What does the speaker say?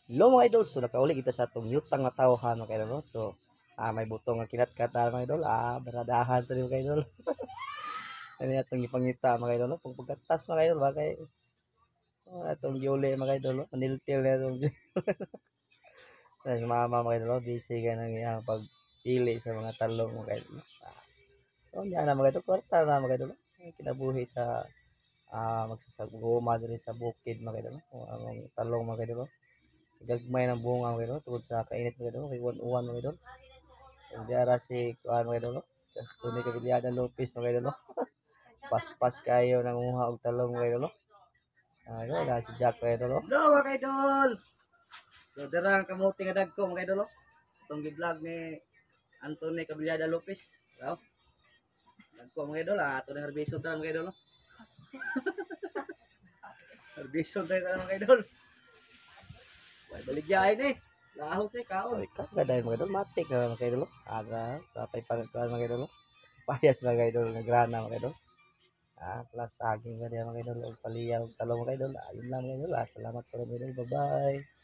Hello mga idol, so nakauli kita sa itong yutang nga tawhan mga idol. No? So, may butong nga kinat-kata mga idol. Baradahan to mga idol. Ano itong ipangita mga idol. No? Pagkatas mga idol, bakay itong yuli mga idol. No? Maniltil na itong mama mga idol. No? Busy ka nang pagpili sa mga talong mga idol. No? So, yan na mga idol. Kwarta na mga idol. No? Kinabuhi sa magsasaguma diri sa bukid mga idol. No? Ang talong mga idol. No? Gagmay ng bunga mga idol tungod sa kainit mga idol kay uwan mga idol. Hindi ara si kuan mga idol. Tunay ka Bilyada Lopez mga idol. Paspas kayo nang umuha og talong mga idol. Ayun na si Jack mga idol. Hello mga idol. So darang kamuti nga dagko mga idol. Itong gi-vlog ni Anthony Cabillada Lopez. Wow. Dagko mga idol ato na harbison ta mga idol. Harbison ta mga idol. Wala baligyain eh. Lahos ni kaon. Ay, kagaday mga idol, matik na mga idol. Tapay pangkuan mga idol. Payas mga idol, nagrana mga idol. Plus saging ka diyan mga idol, paliyaw, talong mga idol. Ayun lang mga idol. Salamat po mga idol. Bye-bye.